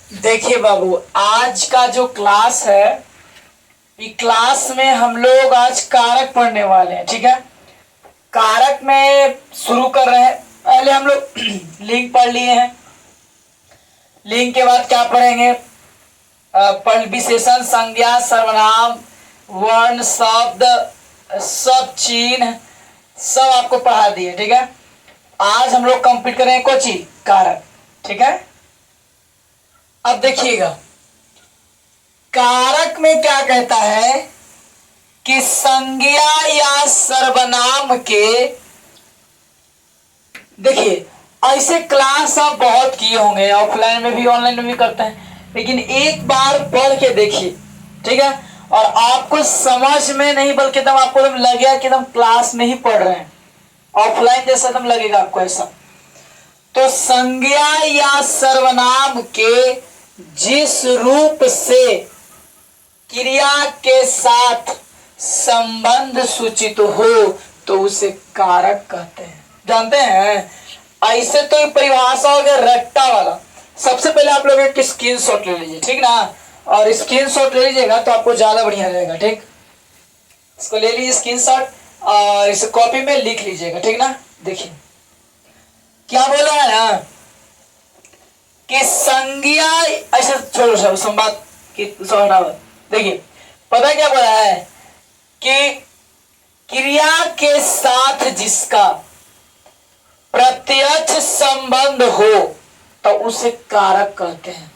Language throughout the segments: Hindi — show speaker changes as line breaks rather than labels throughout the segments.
देखिए बाबू, आज का जो क्लास है, ये क्लास में हम लोग आज कारक पढ़ने वाले हैं। ठीक है, कारक में शुरू कर रहे हैं। पहले हम लोग लिंक पढ़ लिए हैं। लिंक के बाद क्या पढ़ेंगे? विशेषण, संज्ञा, सर्वनाम, वर्ण, शब्द, सब चिन्ह सब आपको पढ़ा दिए। ठीक है, आज हम लोग कंप्लीट करेंगे कोची कारक। ठीक है, अब देखिएगा कारक में क्या कहता है कि संज्ञा या सर्वनाम के, देखिए ऐसे क्लास आप बहुत किए होंगे, ऑफलाइन में भी ऑनलाइन में भी करते हैं, लेकिन एक बार पढ़ के देखिए। ठीक है, और आपको समझ में नहीं बल्कि एकदम आपको एकदम लगेगा कि एकदम क्लास में ही पढ़ रहे हैं, ऑफलाइन जैसा एकदम लगेगा आपको ऐसा। तो संज्ञा या सर्वनाम के जिस रूप से क्रिया के साथ संबंध सूचित हो तो उसे कारक कहते हैं। जानते हैं, ऐसे तो ये परिभाषा हो गया रट्टा वाला। सबसे पहले आप लोग एक स्क्रीनशॉट ले लीजिए, ठीक ना, और स्क्रीनशॉट ले लीजिएगा तो आपको ज्यादा बढ़िया रहेगा। ठीक, इसको ले लीजिए स्क्रीनशॉट और इसे कॉपी में लिख लीजिएगा। ठीक ना, देखिए क्या बोला है ना कि संज्ञा, ऐसे छोड़ो सब संवाद की हटाओ। देखिए पता क्या बोला है कि क्रिया के साथ जिसका प्रत्यक्ष संबंध हो तो उसे कारक कहते हैं।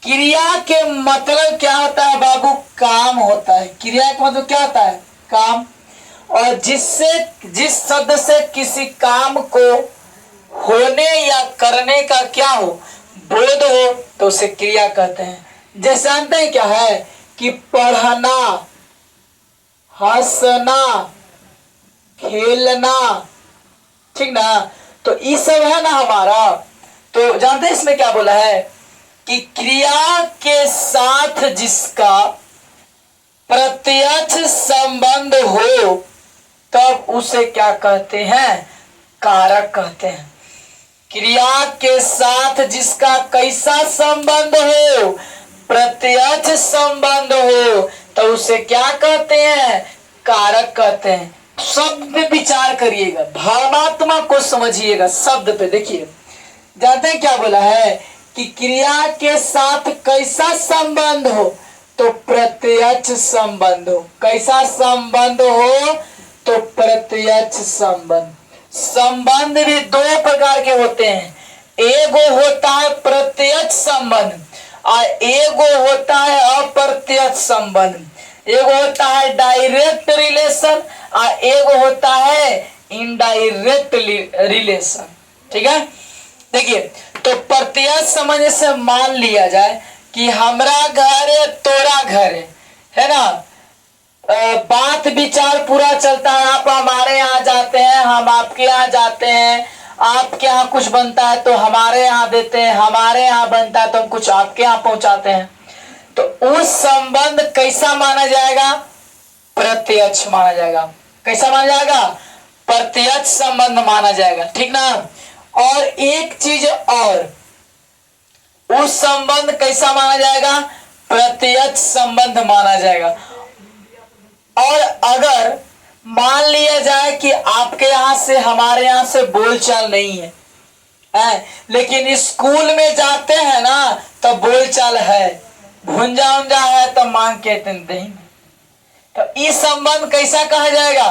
क्रिया के मतलब क्या होता है बाबू? काम होता है। क्रिया का मतलब क्या होता है? काम। और जिस शब्द से किसी काम को होने या करने का क्या हो, बोध हो, तो उसे क्रिया कहते हैं। जैसे जानते हैं क्या है कि पढ़ना, हंसना, खेलना, ठीक ना, तो ये सब है ना हमारा। तो जानते हैं इसमें क्या बोला है कि क्रिया के साथ जिसका प्रत्यक्ष संबंध हो तब उसे क्या कहते हैं? कारक कहते हैं। क्रिया के साथ जिसका कैसा संबंध हो? प्रत्यक्ष संबंध हो तो उसे क्या कहते हैं? कारक कहते हैं। शब्द पे विचार करिएगा, भावनात्मक को समझिएगा। शब्द पे देखिए, जानते हैं क्या बोला है कि क्रिया के साथ कैसा संबंध हो? तो प्रत्यक्ष संबंध हो। कैसा संबंध हो? तो प्रत्यक्ष संबंध। संबंध भी दो प्रकार के होते हैं। एगो होता है प्रत्यक्ष संबंध और एगो होता है अप्रत्यक्ष संबंध। एगो होता है डायरेक्ट रिलेशन और एगो होता है इनडायरेक्ट रिलेशन। ठीक है, देखिए तो प्रत्यक्ष संबंध से मान लिया जाए कि हमारा घर है, तोरा घर है ना, बात विचार पूरा चलता है। आप हमारे यहाँ जाते हैं, हम आपके यहाँ जाते हैं। आपके यहाँ कुछ बनता है तो हमारे यहाँ देते हैं, हमारे यहाँ बनता है तो हम कुछ आपके यहाँ पहुंचाते हैं। तो उस संबंध कैसा माना जाएगा? प्रत्यक्ष माना जाएगा। कैसा माना जाएगा? प्रत्यक्ष संबंध माना जाएगा। ठीक ना। और एक चीज और, उस संबंध कैसा माना जाएगा? प्रत्यक्ष संबंध माना जाएगा। और अगर मान लिया जाए कि आपके यहां से हमारे यहां से बोलचाल नहीं है, लेकिन स्कूल में जाते हैं ना तो बोलचाल है, भुंजा उंजा है तो मांग के नहीं, तो इस संबंध कैसा कहा जाएगा?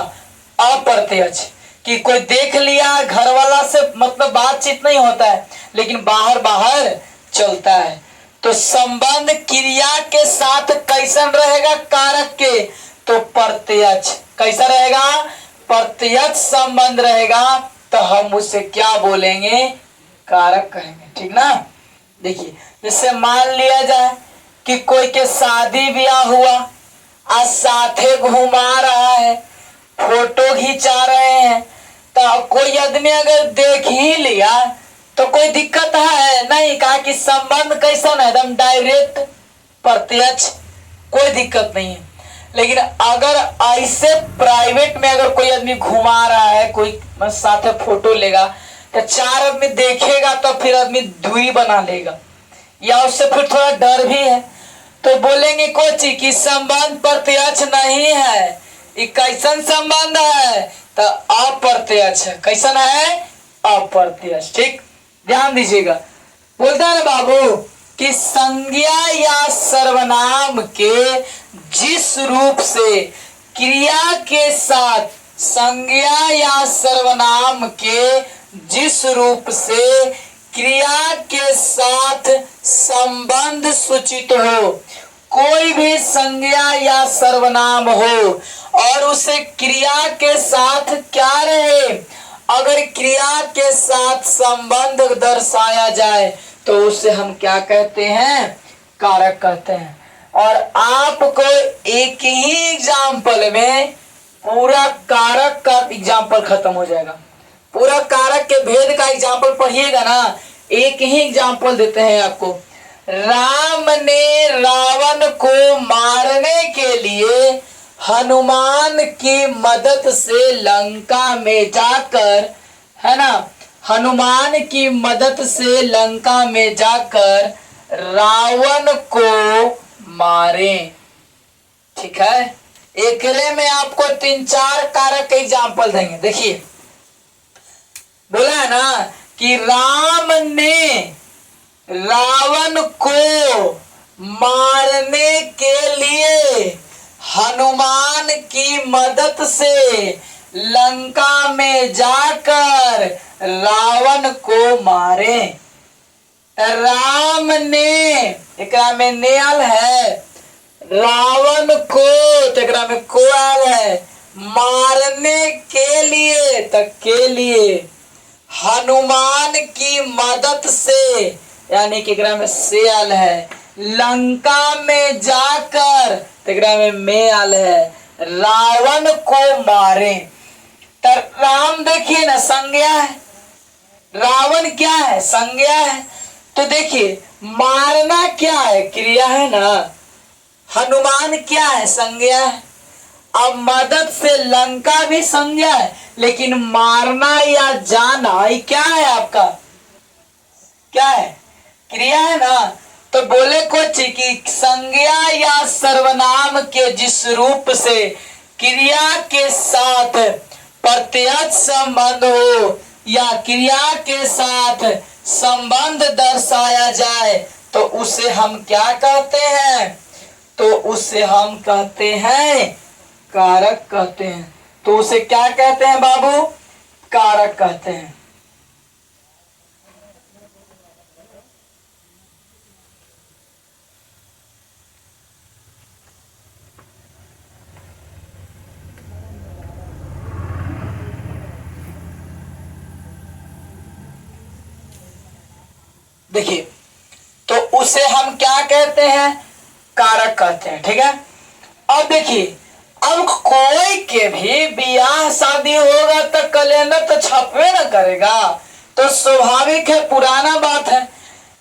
अप्रत्यक्ष। कि कोई देख लिया, घर वाला से मतलब बातचीत नहीं होता है लेकिन बाहर बाहर चलता है। तो संबंध क्रिया के साथ कैसा रहेगा? कारक के, तो प्रत्यक्ष। कैसा रहेगा? प्रत्यक्ष संबंध रहेगा तो हम उसे क्या बोलेंगे? कारक कहेंगे। ठीक ना। देखिए जैसे मान लिया जाए कि कोई के शादी ब्याह हुआ, आज साथे घुमा रहा है, फोटो खिंचा रहे हैं, तो कोई आदमी अगर देख ही लिया तो कोई दिक्कत है नहीं। कहा कि संबंध कैसा है? एकदम डायरेक्ट, प्रत्यक्ष, कोई दिक्कत नहीं है। लेकिन अगर ऐसे प्राइवेट में अगर कोई आदमी घुमा रहा है, कोई साथ फोटो लेगा तो चार आदमी देखेगा तो फिर आदमी दूरी बना लेगा या उससे फिर थोड़ा डर भी है, तो बोलेंगे कोची कि संबंध प्रत्यक्ष नहीं है, ये कैसन संबंध है, तो अप्रत्यक्ष है। कैसन है? अप्रत्यक्ष। ठीक, ध्यान दीजिएगा। बोलता है ना बाबू कि संज्ञा या सर्वनाम के जिस रूप से क्रिया के साथ, संज्ञा या सर्वनाम के जिस रूप से क्रिया के साथ संबंध सूचित हो, कोई भी संज्ञा या सर्वनाम हो और उसे क्रिया के साथ क्या रहे, अगर क्रिया के साथ संबंध दर्शाया जाए तो उसे हम क्या कहते हैं? कारक कहते हैं। और आपको एक ही एग्जाम्पल में पूरा कारक का एग्जाम्पल खत्म हो जाएगा। पूरा कारक के भेद का एग्जाम्पल पढ़िएगा ना, एक ही एग्जाम्पल देते हैं आपको। राम ने रावण को मारने के लिए हनुमान की मदद से लंका में जाकर, है ना, हनुमान की मदद से लंका में जाकर रावण को मारे। ठीक है, एकले में आपको 3-4 कारक एग्जाम्पल देंगे। देखिए, बोला है ना कि राम ने रावण को मारने के लिए हनुमान की मदद से लंका में जाकर रावण को मारे। राम ने, एकरा में नेल है, रावण को एकरा में कोयल है, मारने के लिए तक के लिए हनुमान की मदद से, यानी कि एकरा में सेल है, लंका में जाकर एकरा में आल है, रावण को मारे। तो राम देखिए ना संज्ञा है, रावण क्या है? संज्ञा है। तो देखिए मारना क्या है? क्रिया है ना। हनुमान क्या है? संज्ञा है। अब मदद से लंका भी संज्ञा है, लेकिन मारना या जाना ये क्या है आपका? क्या है? क्रिया है ना। तो बोले कुछ कि संज्ञा या सर्वनाम के जिस रूप से क्रिया के साथ प्रत्यक्ष संबंध हो या क्रिया के साथ संबंध दर्शाया जाए तो उसे हम क्या कहते हैं? तो उसे हम कहते हैं कारक कहते हैं। तो उसे क्या कहते हैं बाबू? कारक कहते हैं। देखिए, तो उसे हम क्या कहते हैं? कारक कहते हैं। ठीक है, अब देखिए, अब कोई के भी ब्याह शादी होगा तो कैलेंडर तो छपवे ना करेगा, तो स्वाभाविक है, पुराना बात है।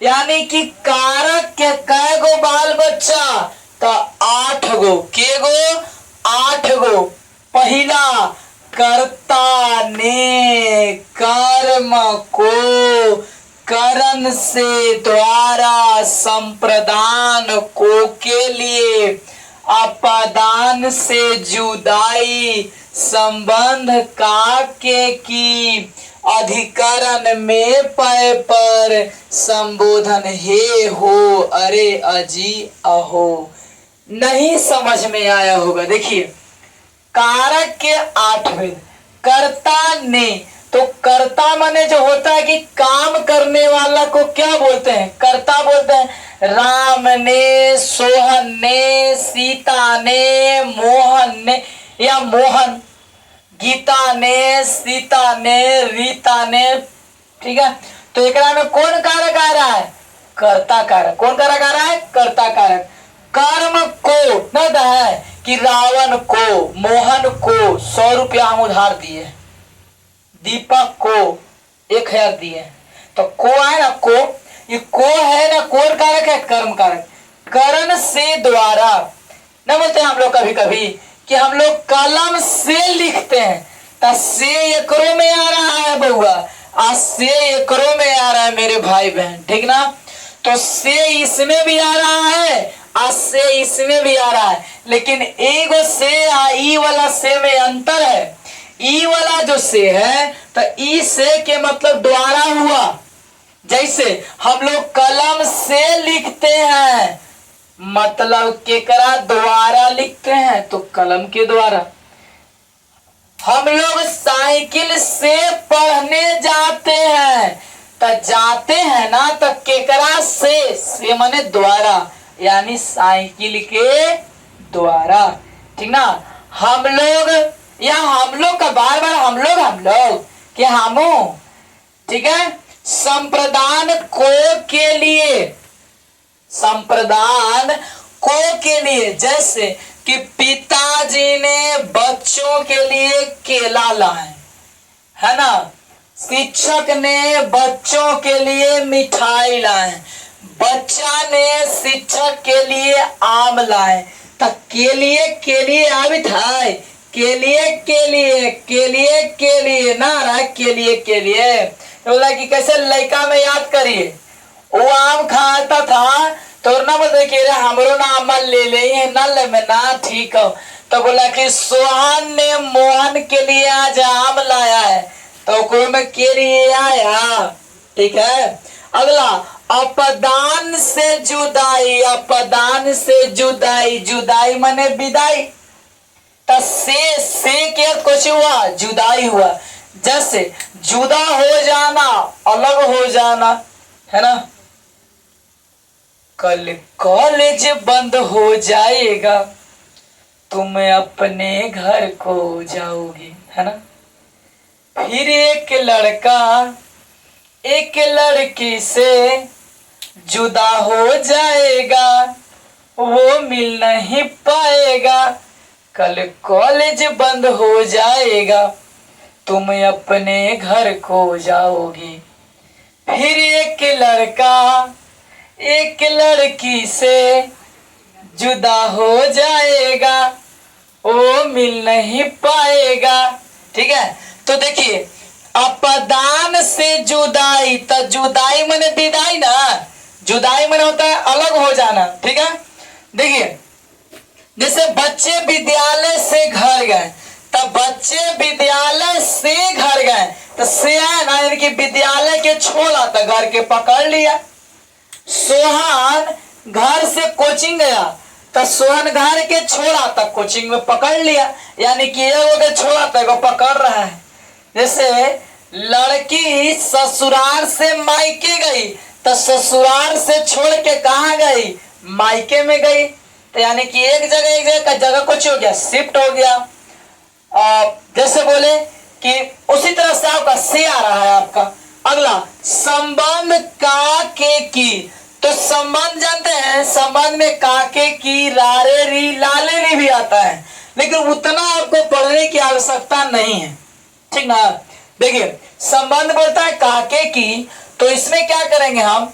यानी कि कारक के कै गो बाल बच्चा? तो 8 गो। के गो? 8 गो। पहला, कर्ता ने कर्म को करण से द्वारा संप्रदान को के लिए अपादान से जुदाई संबंध का के की अधिकरण में पय पर संबोधन हे हो। अरे अजी अहो, नहीं समझ में आया होगा। देखिए, कारक के 8 भेद। कर्ता ने, तो कर्ता माने जो होता है कि काम करने वाला को क्या बोलते हैं? कर्ता बोलते हैं। राम ने, सोहन ने, सीता ने, मोहन ने या मोहन, गीता ने, सीता ने, रीता ने। ठीक है, तो एकरा में कौन कारक आ रहा है? कर्ता कारक। कौन कारक आ रहा है? कर्ता कारक। कर्म को न है कि रावण को, मोहन को 100 रुपया हम उधार दिए, दीपक को 1000 दिए, तो को है ना, को, ये को है ना, कौन कारक है? कर्म कारक। करण से द्वारा न बोलते हैं हम लोग कभी कभी कि हम लोग कलम से लिखते हैं, तो से एकरों में आ रहा है बउआ, आज से एकरों में आ रहा है मेरे भाई बहन। ठीक ना, तो से इसमें भी आ रहा है और से इसमें भी आ रहा है, लेकिन एगो से ई वाला से में अंतर है। ई वाला जो से है तो ई से के मतलब द्वारा हुआ। जैसे हम लोग कलम से लिखते हैं, मतलब केकरा द्वारा लिखते हैं, तो कलम के द्वारा। हम लोग साइकिल से पढ़ने जाते हैं, तो जाते हैं ना, तो केकरा से माने द्वारा, यानी साइकिल के द्वारा। ठीक ना। हम लोग या हम लोग का बार बार हम लोग कि हमू, ठीक है। संप्रदान को के लिए, संप्रदान को के लिए, जैसे कि पिताजी ने बच्चों के लिए केला लाए, है ना। शिक्षक ने बच्चों के लिए मिठाई लाए, बच्चा ने शिक्षक के लिए आम लाए। तो के लिए आवित है, के लिए ना रहा, के लिए बोला कि कैसे लड़का में याद करिए, वो आम खाता था तो ना बोलते कि हमरो ना आम ले ले ना ले में ना, ठीक हो। तो बोला कि सोहन ने मोहन के लिए आज आम लाया है, तो कोई में के लिए आया। ठीक है। अगला, अपदान से जुदाई, अपदान से जुदाई, जुदाई माने विदाई। तो से के कुछ हुआ, जुदाई हुआ। जैसे जुदा हो जाना, अलग हो जाना, है ना। कल कॉलेज बंद हो जाएगा, तुम अपने घर को जाओगे, है ना। फिर एक लड़का एक लड़की से जुदा हो जाएगा, वो मिल नहीं पाएगा। कल कॉलेज बंद हो जाएगा, तुम अपने घर को जाओगी। फिर एक लड़का एक लड़की से जुदा हो जाएगा, वो मिल नहीं पाएगा। ठीक है। तो देखिए, अपदान से जुदाई, तो जुदाई माने विदाई ना, जुदाई माने होता है अलग हो जाना। ठीक है। देखिए, जैसे बच्चे विद्यालय से घर गए, तब बच्चे विद्यालय से घर गए, तो से है ना, यानी कि विद्यालय के छोड़ा तो घर के पकड़ लिया। सोहन घर से कोचिंग गया, तो सोहन घर के छोड़ा तक कोचिंग में पकड़ लिया, यानी कि एगो के छोड़ा तक पकड़ रहा है। जैसे लड़की ससुराल से मायके गई, तो ससुराल से छोड़ के कहाँ गई, मायके में गई। तो यानी कि एक जगह कुछ हो गया, शिफ्ट हो गया। जैसे बोले कि उसी तरह से आपका से आ रहा है आपका। अगला, संबंध का के की, तो संबंध जानते हैं, संबंध में काके की, रारे री, लाले री भी आता है, लेकिन उतना आपको पढ़ने की आवश्यकता नहीं है। ठीक ना। देखिए, संबंध बोलता है काके की, तो इसमें क्या करेंगे हम,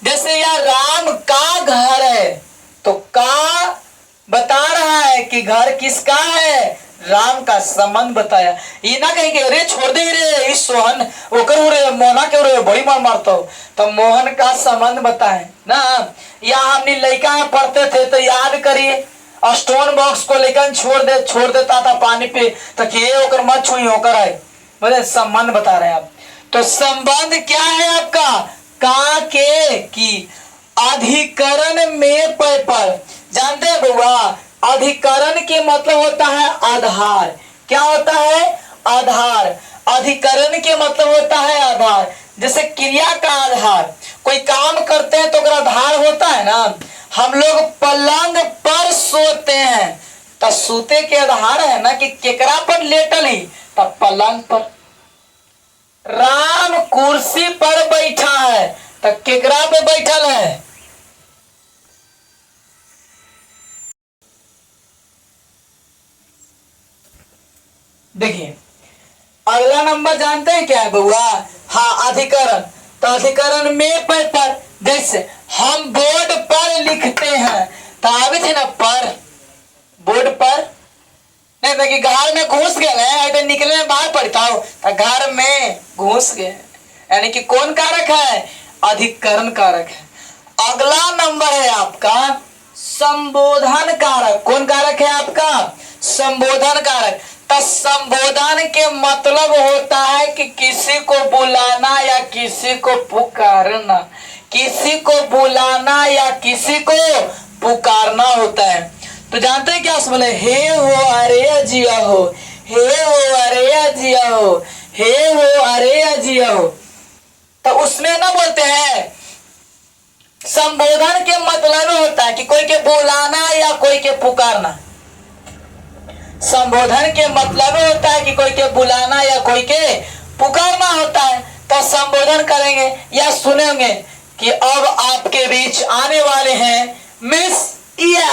जैसे यार राम का घर है, तो का बता रहा है कि घर किसका है, राम का। संबंध बताया, ये ना कहेंगे अरे छोड़ दे रे इस सोहन वो करो रे मोना क्यों रे बड़ी मार मारता हो, तो मोहन का संबंध बताए ना। या हमने लड़का में पढ़ते थे तो याद करिए, स्टोन बॉक्स को लेकर छोड़ देता था पानी पे, तो ये होकर मत छुई होकर आए, बोले संबंध बता रहे हैं आप। तो संबंध क्या है आपका, का के की। अधिकरण में पर जानते हैं बउआ, अधिकरण के मतलब होता है आधार। क्या होता है, आधार। अधिकरण के मतलब होता है आधार। जैसे क्रिया का आधार, कोई काम करते हैं तो आधार होता है ना। हम लोग पलंग पर सोते हैं, तो सोते के आधार है ना कि केकरा पर लेटल ही, तब पलंग पर। राम कुर्सी पर बैठा है, तो केकरा पे बैठल है, देखिए। अगला नंबर जानते हैं क्या है बउआ, हाँ अधिकरण। तो अधिकरण में पर, जैसे हम बोर्ड पर लिखते हैं, तो आवे थे ना पर, बोर्ड पर नहीं, देखिए घर में घुस गए, निकलने में बाहर पड़ता हो, तो घर में घुस गए, यानी कि कौन कारक है, अधिकरण कारक है। अगला नंबर है आपका संबोधन कारक। कौन कारक है आपका? संबोधन कारक। तो संबोधन के मतलब होता है कि किसी को बुलाना या किसी को पुकारना, किसी को बुलाना या किसी को पुकारना होता है। तो जानते हैं क्या उसमें बोले? हे हो अरे जिया हो, हे हो अरे जिया हो, हे हो अरे जिया हो। तो उसमें ना बोलते हैं संबोधन के मतलब होता है कि कोई के बुलाना या कोई के पुकारना। संबोधन के मतलब होता है कि कोई के बुलाना या कोई के पुकारना होता है। तो संबोधन करेंगे या सुनेंगे कि अब आपके बीच आने वाले हैं मिस या,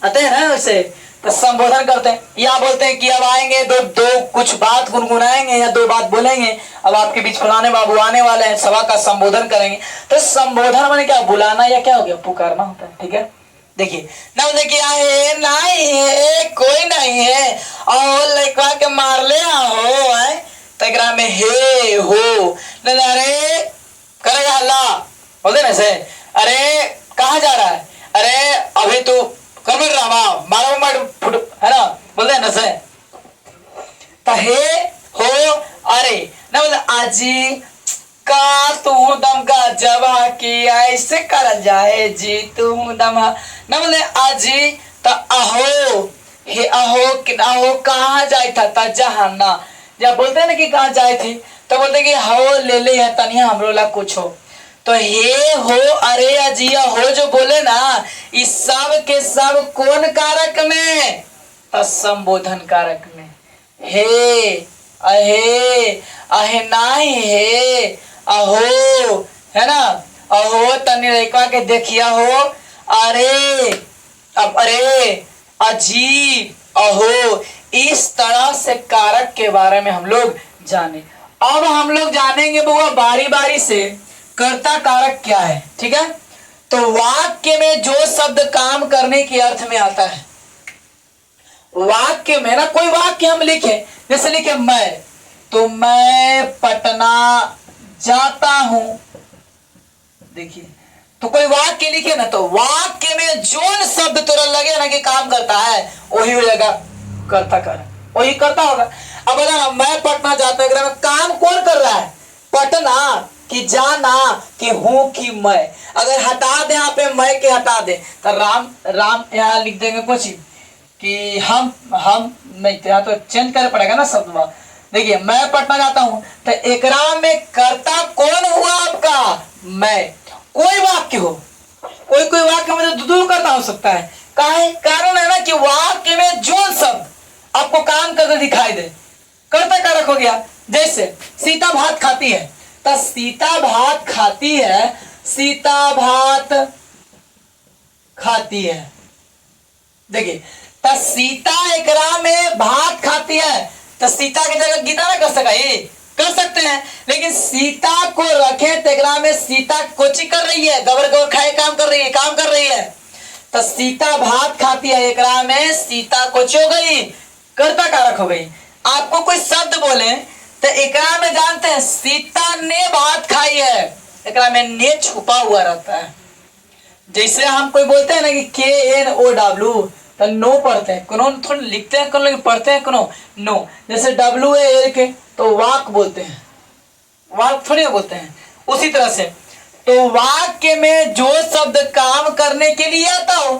आते हैं ना उसे, तो संबोधन करते हैं या बोलते हैं कि अब आएंगे, दो कुछ बात गुनगुनाएंगे या दो बात बोलेंगे, अब आपके बीच फलाने बाबू आने वाले हैं, सभा का संबोधन करेंगे। तो संबोधन माने क्या? बुलाना या क्या हो गया? पुकारना होता है। ठीक है, देखिए ना, देखिए है नहीं है, कोई नहीं है और लड़का के मार ले हो है तगरा में हे हो न, अरे करेगा हल्ला बोलते ना से, अरे कहाँ जा रहा है, अरे अभी तू कर ड्रामा मारो मत है ना, बोलते ना से। तो हे हो अरे ना बोले आजी का तू दम का जवा की ऐसे कर जाए जी तू दम ना बोले आजी। तो अहो हे अहो कि अहो कहाँ जाए था जहाना, जब बोलते हैं ना कि कहाँ जाए थे तो बोलते कि हो ले ले है तनिया हमरो ला कुछ हो। तो हे हो अरे अजिया हो जो बोले ना, इस सब के सब कौन कारक में? तो संबोधन कारक में। हे अहे अहे नाही हे अहो है ना, अहो तनी लड़का के देखिया हो, अरे अब अरे अजीब अहो, इस तरह से कारक के बारे में हम लोग जाने। अब हम लोग जानेंगे बुआ बारी बारी से कर्ता कारक क्या है। ठीक है, तो वाक्य में जो शब्द काम करने के अर्थ में आता है, वाक्य में ना कोई वाक्य हम लिखे, जैसे लिखे मैं, तो मैं पटना जाता हूं, देखिए तो कोई वाक्य लिखे ना, तो वाक्य में जो शब्द तुरंत लगे ना कि काम करता है वही हो जाएगा कर्ता कारक, वही करता होगा। अब बोला ना मैं पटना जाता हूं, काम कौन कर रहा है? पटना कि जाना कि हूं कि मैं। अगर हटा दे यहाँ पे मैं के हटा दे तो राम राम यहाँ लिख देंगे कुछ कि हम नहीं, यहाँ तो चेंज करना पड़ेगा ना शब्द। देखिए मैं पटना जाता हूं तो एकरा में कर्ता कौन हुआ आपका? मैं। कोई वाक्य हो, कोई वाक्य में तो दो कर्ता हो सकता है, काहे? कारण है ना कि वाक्य में जो शब्द आपको काम करते दिखाई दे कर्ता कारक हो गया। जैसे सीता भात खाती है, तो सीता भात खाती है, सीता भात खाती है। देखिए तो सीता एकरा में भात खाती है, तो सीता की जगह गीता ना कर सका, ये कर सकते हैं, लेकिन सीता को रखे तेगरा में सीता कोची कर रही है, गबर गबर खाए काम कर रही है, काम कर रही है। तो सीता भात खाती है, एकरा में सीता कोची हो गई, कर्ता कारक हो गई। आपको कोई शब्द बोले तो एकरा में जानते हैं सीता ने भात खाई है, एकरा में ने छुपा हुआ रहता है। जैसे हम कोई बोलते हैं ना कि KNOW तो नो पढ़ते हैं, कोनो थोड़ा लिखते हैं, कोनो पढ़ते हैं, कोनो नो। जैसे WAL के तो वाक बोलते हैं, वाक थोड़ी बोलते हैं। उसी तरह से तो वाक्य में जो शब्द काम करने के लिए आता हो,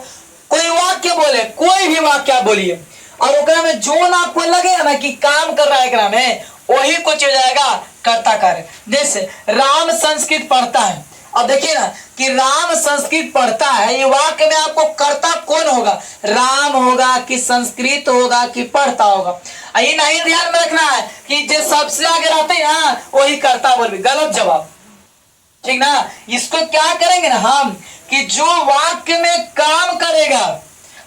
कोई वाक्य बोले, कोई भी वाक्य आप बोलिए और ओकरा में जो ना आपको लगेगा ना कि काम कर रहा है एकरा में, वही कुछ हो जाएगा कर्ता कारक। जैसे राम संस्कृत पढ़ता है, अब देखिए ना कि राम संस्कृत पढ़ता है, ये वाक्य में आपको कर्ता कौन होगा? राम होगा कि संस्कृत होगा कि पढ़ता होगा? ये नहीं ध्यान में रखना है कि जो सबसे आगे रहते हैं ना वही कर्ता बोल, गलत जवाब। ठीक ना, इसको क्या करेंगे ना हम कि जो वाक्य में काम करेगा,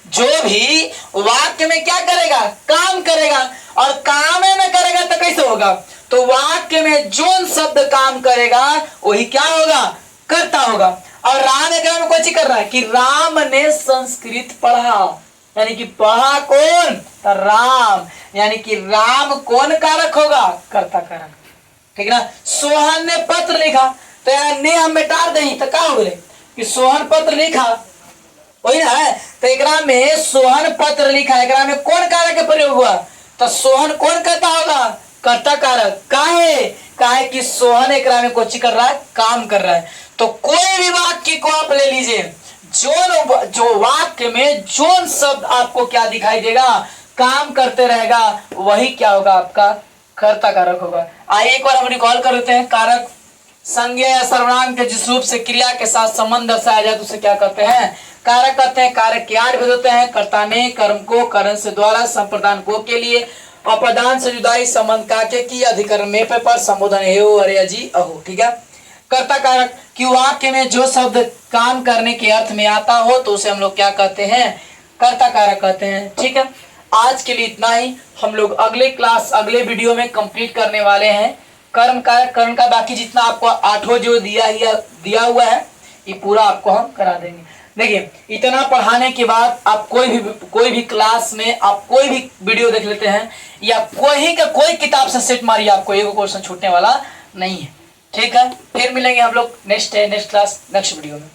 जो भी वाक्य में क्या करेगा? काम करेगा, और काम में करेगा तो कैसे होगा? तो वाक्य में जो शब्द काम करेगा वही क्या होगा? करता होगा। और राम एक में कुछ कर रहा है कि राम ने संस्कृत पढ़ा, यानी कि पढ़ा कौन? तो राम, यानी कि राम कौन कारक होगा? कर्ता कारक। ठीक ना, सोहन ने पत्र लिखा तो यार ने हम मिटा दें तो क्या हो गए? कि सोहन पत्र लिखा, वही ना है। तो एकरा में सोहन पत्र लिखा, एकरा में कौन कारक का प्रयोग हुआ? तो सोहन कौन कहता होगा? कर्ता कारक। काहे कि सोहन एकरा में कुछ कर रहा है, काम कर रहा है। तो कोई भी वाक्य को आप ले लीजिए, जो वाक्य में जो शब्द आपको क्या दिखाई देगा, काम करते रहेगा, वही क्या होगा? आपका कर्ता कारक होगा। आइए एक बार हम रिकॉल कर लेते हैं। कारक संज्ञा या सर्वनाम के जिस रूप से क्रिया के साथ संबंध दर्शाया जाए तो उसे क्या कहते हैं? कारक कहते हैं। कारक के 8 भेद होते हैं। कर्ता ने, कर्म को, करण से द्वारा, संप्रदान को के लिए, अप्रदान से जुदाई, संबंध का के की, अधिकरण में पर, संबोधन एहो, अरे अजी अहो। ठीक है। कर्ता कारक कि वाक्य में जो शब्द काम करने के अर्थ में आता हो तो उसे हम लोग क्या कहते हैं? कर्ता कारक कहते हैं। ठीक है। आज के लिए इतना ही। हम लोग अगले वीडियो में कंप्लीट करने वाले हैं कर्म कारक, करण का बाकी जितना आपको 8 जो दिया हुआ है ये पूरा आपको हम करा देंगे। देखिए, इतना पढ़ाने के बाद आप कोई भी क्लास में आप कोई भी वीडियो देख लेते हैं या कोई किताब से सेट मारिए, आपको एक क्वेश्चन छूटने वाला नहीं है। ठीक है। फिर मिलेंगे हम लोग नेक्स्ट क्लास नेक्स्ट वीडियो में।